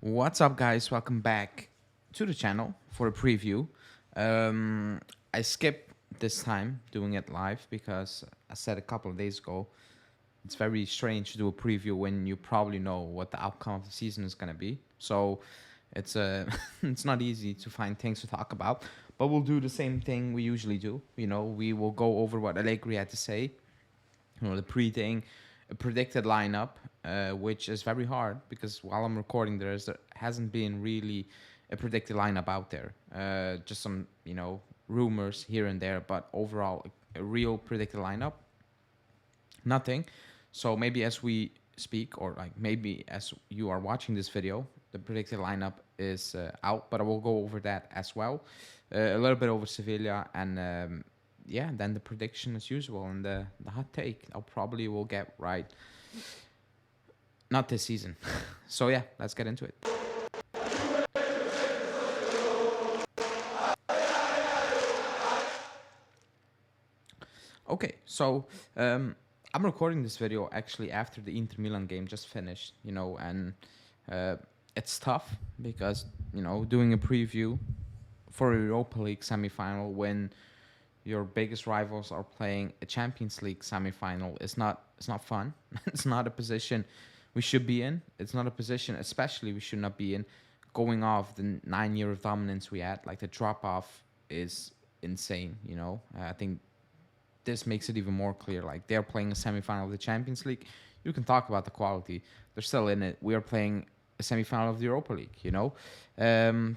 What's up, guys? Welcome back to the channel for a preview. I skipped this time doing it live because I said a couple of days ago it's very strange to do a preview when you probably know what the outcome of the season is going to be. So it's it's not easy to find things to talk about, but we'll do the same thing we usually do. We will go over what Allegri had to say, the pre-thing, a predicted lineup, which is very hard because while I'm recording, there hasn't been really a predicted lineup out there. Just some, rumors here and there, but overall, a real predicted lineup, nothing. So maybe as we speak, or like maybe as you are watching this video, the predicted lineup is out, but I will go over that as well. A little bit over Sevilla and yeah, then the prediction as usual and the hot take I'll probably will get right. Not this season. So yeah, let's get into it. Okay, so I'm recording this video actually after the Inter Milan game just finished, and it's tough because, doing a preview for a Europa League semifinal when your biggest rivals are playing a Champions League semifinal is it's not fun. It's not a position we should be in. It's not a position, especially we should not be in, going off the 9 year of dominance we had. Like the drop off is insane. I think this makes it even more clear. Like they're playing a semifinal of the Champions League. You can talk about the quality. They're still in it. We are playing a semifinal of the Europa League.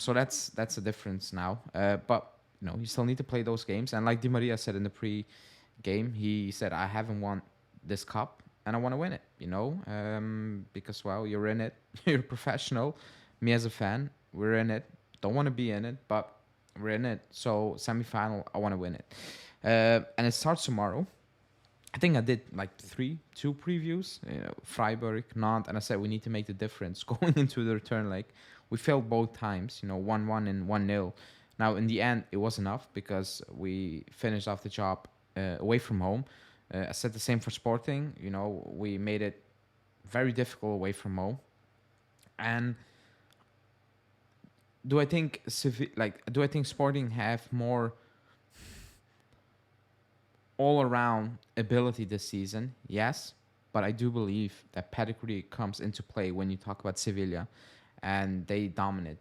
So that's the difference now. But you still need to play those games. And like Di Maria said in the pre-game, he said, I haven't won this cup and I want to win it, because, well, you're in it. You're a professional. Me as a fan, we're in it. Don't want to be in it, but we're in it. So semi-final, I want to win it. And it starts tomorrow. I think I did like two previews, Freiburg, Nantes, and I said we need to make the difference going into the return leg. We failed both times, 1-1 and 1-0. Now, in the end, it was enough because we finished off the job away from home. I said the same for Sporting. We made it very difficult away from home. And do I think Sporting have more all-around ability this season? Yes, but I do believe that pedigree comes into play when you talk about Sevilla, and they dominated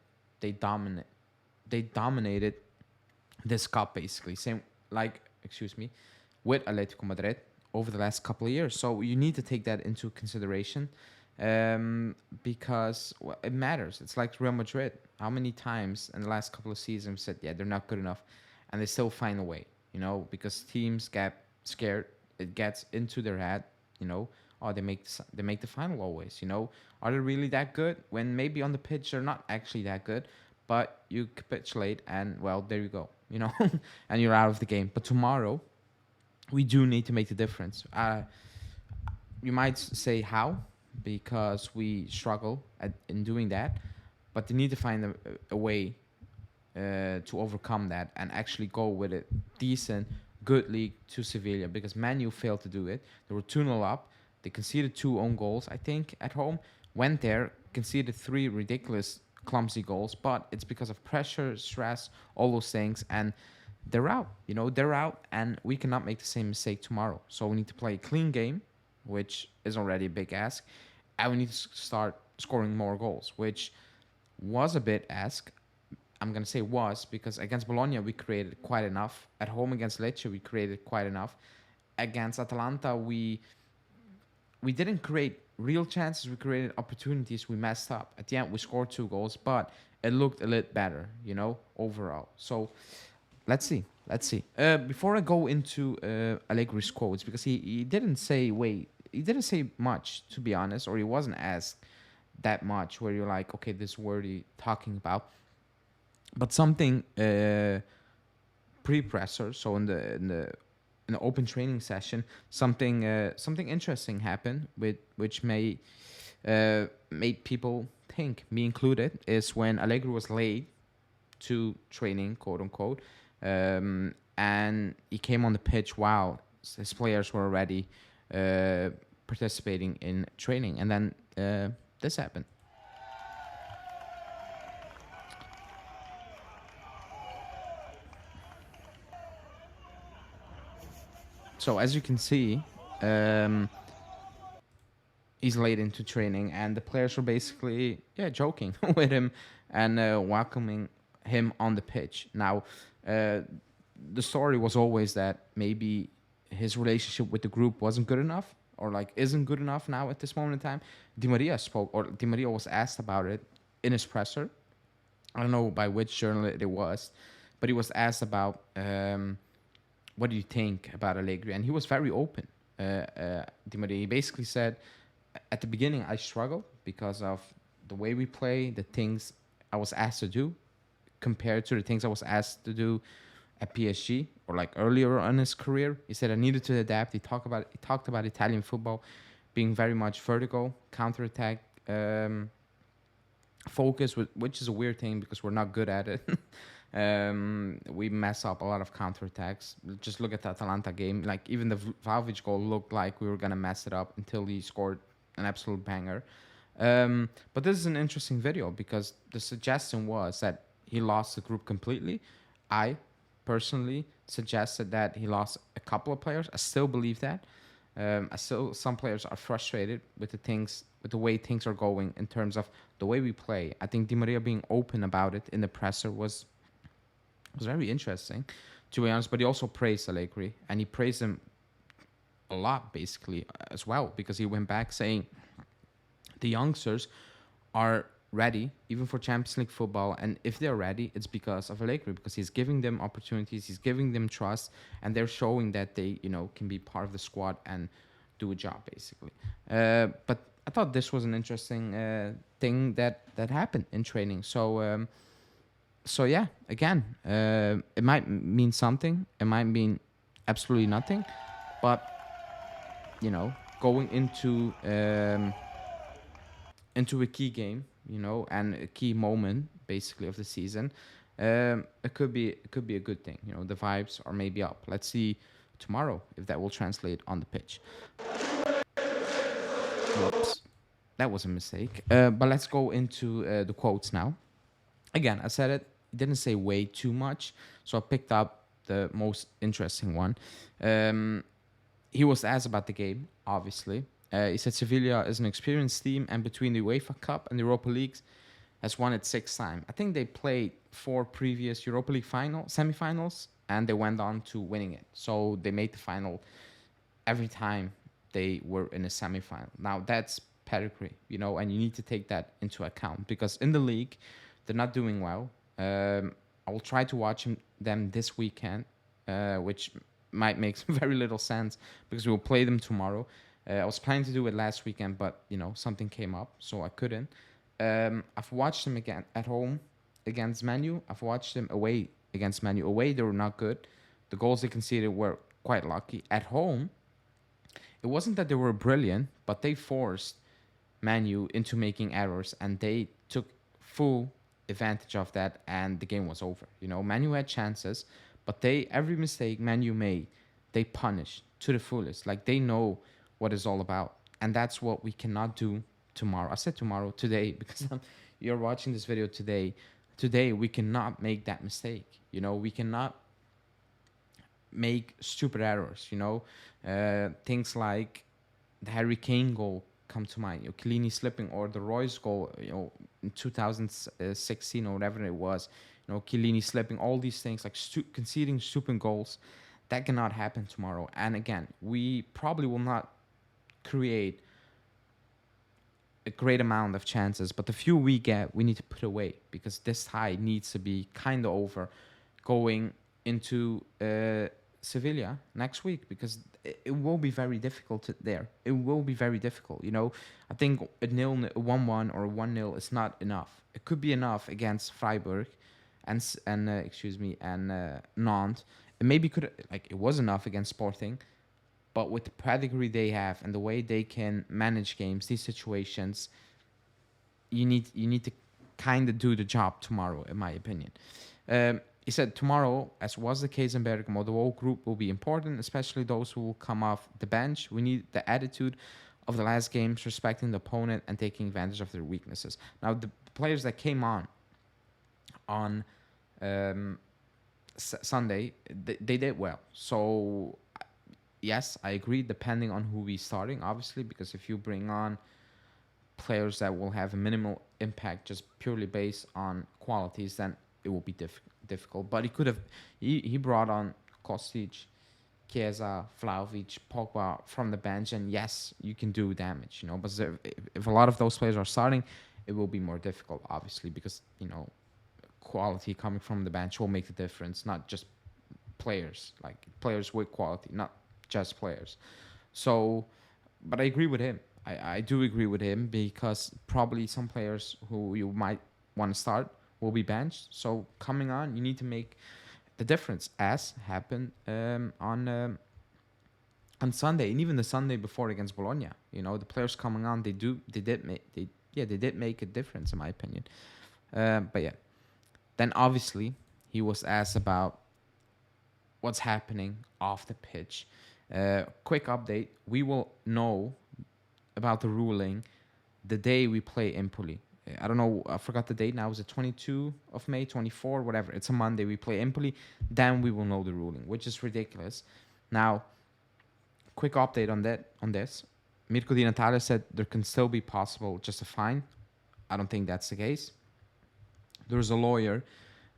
this cup basically. Same with Atletico Madrid over the last couple of years. So you need to take that into consideration because it matters. It's like Real Madrid. How many times in the last couple of seasons said, yeah, they're not good enough, and they still find a way, because teams get scared. It gets into their head, oh, they make the final always, Are they really that good? When maybe on the pitch they're not actually that good, but you capitulate and, well, there you go, and you're out of the game. But tomorrow, we do need to make the difference. You might say how, because we struggle in doing that, but they need to find a way to overcome that and actually go with a decent, good league to Sevilla, because Man U failed to do it. They were 2-0 up. They conceded 2 own goals, I think, at home. Went there, conceded 3 ridiculous, clumsy goals, but it's because of pressure, stress, all those things, and they're out. They're out, and we cannot make the same mistake tomorrow. So we need to play a clean game, which is already a big ask, and we need to start scoring more goals, which was a bit ask. I'm going to say was, because against Bologna, we created quite enough. At home against Lecce, we created quite enough. Against Atalanta, we didn't create real chances. We created opportunities. We messed up. At the end, we scored 2 goals, but it looked a little better, overall. So let's see. Before I go into Allegri's quotes, because he didn't say much, to be honest, or he wasn't asked that much where you're like, okay, this is worthy talking about. But something pre-presser, so in the open training session, something interesting happened, which made people think, me included, is when Allegri was late to training, quote unquote, and he came on the pitch while his players were already participating in training, and then this happened. So as you can see, um, he's late into training, and the players were basically joking with him and welcoming him on the pitch. Now, uh, the story was always that maybe his relationship with the group wasn't good enough, or like isn't good enough now at this moment in time. Di Maria spoke, or Di Maria was asked about it in his presser. I don't know by which journal it was, but he was asked about what do you think about Allegri, and he was very open. Di Maria, he basically said, at the beginning I struggled because of the way we play, the things I was asked to do, compared to the things I was asked to do at PSG or like earlier on his career. He said I needed to adapt. He talked about Italian football being very much vertical, counterattack focus, which is a weird thing because we're not good at it. We mess up a lot of counterattacks. Just look at the Atalanta game. Like even the Vlahovic goal looked like we were gonna mess it up until he scored an absolute banger. But this is an interesting video because the suggestion was that he lost the group completely. I personally suggested that he lost a couple of players. I still believe that. I still some players are frustrated with the way things are going in terms of the way we play. I think Di Maria being open about it in the presser was very interesting, to be honest. But he also praised Allegri, and he praised him a lot basically as well, because he went back saying the youngsters are ready even for Champions League football, and if they're ready, it's because of Allegri, because he's giving them opportunities, he's giving them trust, and they're showing that they can be part of the squad and do a job basically. But I thought this was an interesting thing that happened in training. So yeah, again, it might mean something, it might mean absolutely nothing, but going into a key game, and a key moment basically of the season, it could be a good thing. The vibes are maybe up. Let's see tomorrow if that will translate on the pitch. Whoops, that was a mistake. But let's go into the quotes now. Again, I said it didn't say way too much, so I picked up the most interesting one. He was asked about the game, obviously. He said Sevilla is an experienced team, and between the UEFA Cup and the Europa League, has won it 6 times. I think they played 4 previous Europa League semifinals, and they went on to winning it. So they made the final every time they were in a semifinal. Now that's pedigree, and you need to take that into account, because in the league, they're not doing well. I will try to watch them this weekend, which might make very little sense because we will play them tomorrow. I was planning to do it last weekend, but something came up, so I couldn't. I've watched them again at home against Manu. I've watched them away against Manu. Away, they were not good. The goals they conceded were quite lucky. At home, it wasn't that they were brilliant, but they forced Manu into making errors, and they took full advantage of that, and the game was over. Manu had chances, but every mistake Manu made, they punished to the fullest. Like, they know what it's all about, and that's what we cannot do tomorrow. I said tomorrow, today, because you're watching this video today. Today, we cannot make that mistake. We cannot make stupid errors. Things like the Harry Kane goal come to mind. Chiellini slipping, or the Royce goal, in 2016 or whatever it was. Chiellini slipping. All these things, like conceding stupid goals, that cannot happen tomorrow. And again, we probably will not create a great amount of chances, but the few we get, we need to put away, because this tie needs to be kind of over going into Sevilla next week, because it will be very difficult there. It will be very difficult. I think a 1-1 or a 1-0 is not enough. It could be enough against Freiburg and Nantes. It maybe it was enough against Sporting. But with the pedigree they have and the way they can manage games, these situations, you need to kind of do the job tomorrow, in my opinion. He said tomorrow, as was the case in Bergamo, the whole group will be important, especially those who will come off the bench. We need the attitude of the last games, respecting the opponent and taking advantage of their weaknesses. Now, the players that came on Sunday, they did well. So yes, I agree. Depending on who we starting, obviously, because if you bring on players that will have a minimal impact just purely based on qualities, then it will be difficult. But he could have, he brought on Kostic, Chiesa, Vlahovic, Pogba from the bench, and yes, you can do damage, you know. But if a lot of those players are starting, it will be more difficult, obviously, because you know quality coming from the bench will make the difference, not just players, like players with quality, not just players. So, but I agree with him. I do agree with him because probably some players who you might want to start will be benched. So coming on, you need to make the difference, as happened on Sunday, and even the Sunday before against Bologna. You know, the players coming on, they did make a difference in my opinion. But yeah, then obviously he was asked about what's happening off the pitch. Quick update: we will know about the ruling the day we play Empoli. I don't know. I forgot the date now. Is it 22 of May, 24, whatever? It's a Monday. We play Empoli. Then we will know the ruling, which is ridiculous. Now, quick update on that. On this, Mirko Di Natale said there can still be possible just a fine. I don't think that's the case. There's a lawyer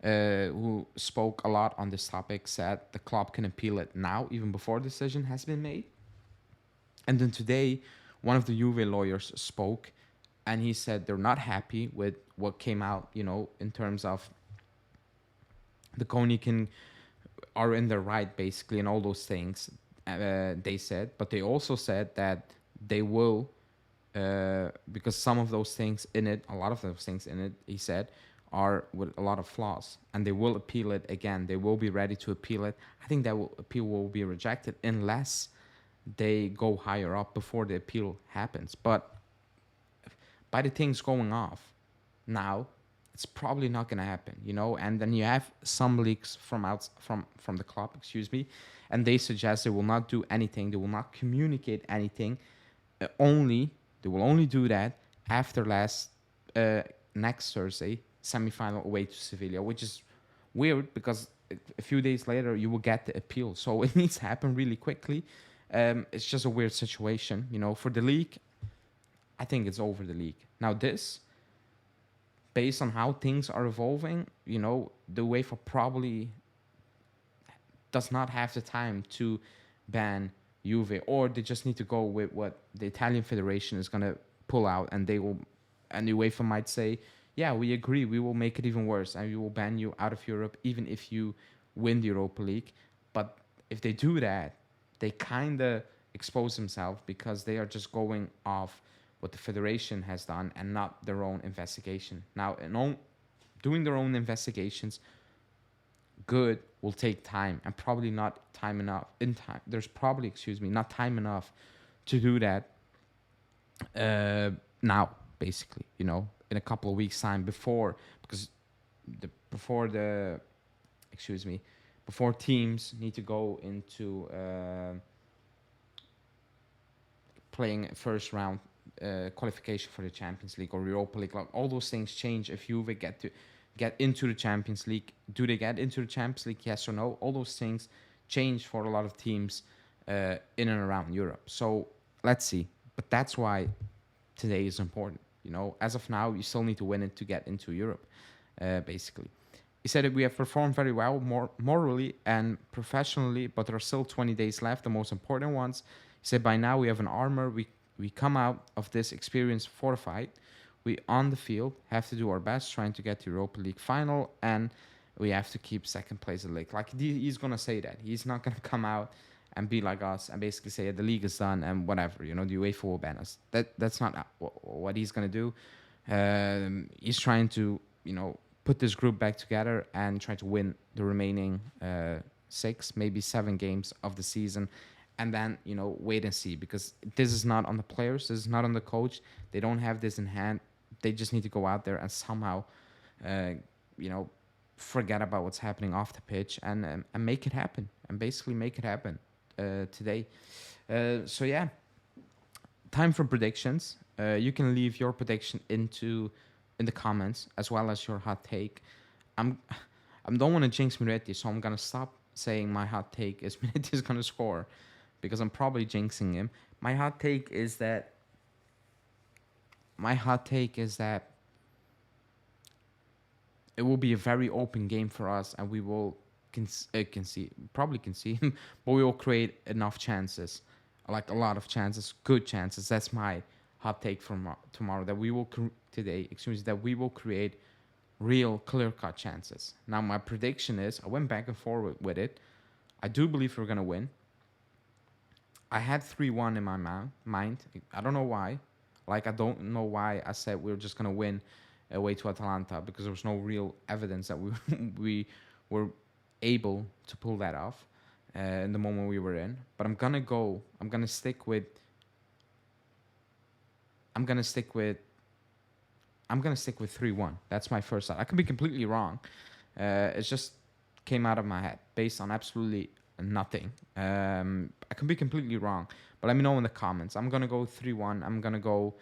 who spoke a lot on this topic, said the club can appeal it now, even before a decision has been made. And then today, one of the Juve lawyers spoke, and he said they're not happy with what came out, you know, in terms of the Kony can are in their right, basically, and all those things. They said, but they also said that they will, because some of those things in it, a lot of those things in it, he said, are with a lot of flaws, and they will appeal it again. They will be ready to appeal it. I think that appeal will be rejected unless they go higher up before the appeal happens. But by the things going off now, it's probably not going to happen, you know. And then you have some leaks from the club, excuse me, and they suggest they will not do anything. They will not communicate anything. Only they will only do that after next Thursday semifinal away to Sevilla, which is weird because a few days later you will get the appeal. So it needs to happen really quickly. It's just a weird situation, you know. For the league, I think it's over the league. Now this, based on how things are evolving, you know, the UEFA probably does not have the time to ban Juve, or they just need to go with what the Italian Federation is gonna pull out, and the UEFA might say, yeah, we agree, we will make it even worse, and we will ban you out of Europe, even if you win the Europa League. But if they do that, they kind of expose themselves because they are just going off what the federation has done and not their own investigation. Now, doing their own investigations, good, will take time, and probably not time enough. There's probably, excuse me, not time enough to do that now, basically, you know, in a couple of weeks' time because before the, excuse me, before teams need to go into playing first round qualification for the Champions League or Europa League. Like, all those things change if Juve get into the Champions League. Do they get into the Champions League? Yes or no? All those things change for a lot of teams in and around Europe. So let's see. But that's why today is important. You know, as of now, you still need to win it to get into Europe, basically. He said that we have performed very well, morally and professionally, but there are still 20 days left, the most important ones. He said by now we have an armor. We come out of this experience fortified. We, on the field, have to do our best trying to get to Europa League final, and we have to keep second place in the league. Like, he's going to say that. He's not going to come out and be like us and basically say the league is done and whatever, you know, the UEFA will ban us. That's not what he's going to do. He's trying to, you know, put this group back together and try to win the remaining 6, maybe 7 games of the season, and then, you know, wait and see, because this is not on the players, this is not on the coach. They don't have this in hand. They just need to go out there and somehow, you know, forget about what's happening off the pitch and make it happen, and basically make it happen today. So yeah, time for predictions. You can leave your prediction in the comments, as well as your hot take. I don't want to jinx Miretti, so I'm gonna stop saying my hot take is Miretti is gonna score, because I'm probably jinxing him. My hot take is that my hot take is that it will be a very open game for us, and we will concede, probably concede, but we will create enough chances, like a lot of chances, good chances. That's my hot take from tomorrow. That we will today, excuse me, that we will create real clear-cut chances. Now, my prediction is, I went back and forth with it. I do believe we're gonna win. I had 3-1 in my mind. I don't know why. Like, I don't know why I said we were just going to win away to Atalanta, because there was no real evidence that we we were able to pull that off in the moment we were in. But I'm going to go. I'm going to stick with. I'm going to stick with. I'm going to stick with 3-1. That's my first thought. I could be completely wrong. It just came out of my head based on absolutely nothing. I can be completely wrong, but let me know in the comments. I'm gonna go 3-1. I'm gonna go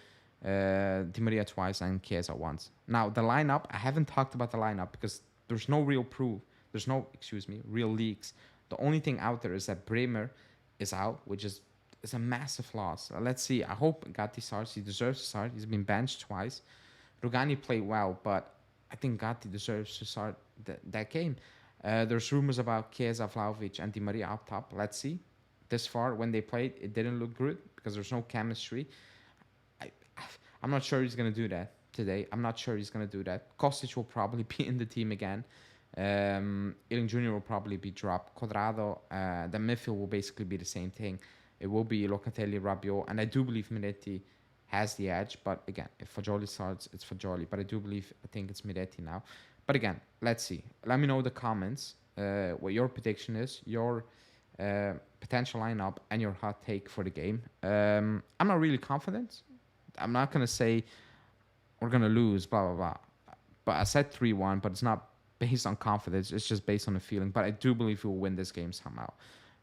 Di Maria twice and Chiesa once. Now the lineup, I haven't talked about the lineup because there's no real proof. There's no, excuse me, real leaks. The only thing out there is that Bremer is out, which is a massive loss. Let's see. I hope Gatti starts. He deserves to start. He's been benched twice. Rugani played well, but I think Gatti deserves to start that game. There's rumors about Chiesa, Vlahovic, and Di Maria up top. Let's see. This far, when they played, it didn't look good because there's no chemistry. I, I'm not sure he's going to do that today. I'm not sure he's going to do that. Kostic will probably be in the team again. Iling Jr. will probably be dropped. Quadrado, the midfield will basically be the same thing. It will be Locatelli, Rabiot, and I do believe Miretti has the edge. But again, if Fagioli starts, it's Fagioli. But I think it's Miretti now. But again, let's see. Let me know in the comments what your prediction is, your potential lineup, and your hot take for the game. I'm not really confident. I'm not going to say we're going to lose, blah, blah, blah. But I said 3-1, but it's not based on confidence. It's just based on a feeling. But I do believe we'll win this game somehow.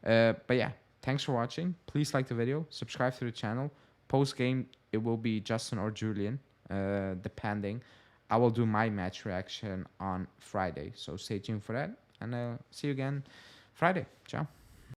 But yeah, thanks for watching. Please like the video. Subscribe to the channel. Post-game, it will be Justin or Julian, depending. I will do my match reaction on Friday. So stay tuned for that. And see you again Friday. Ciao.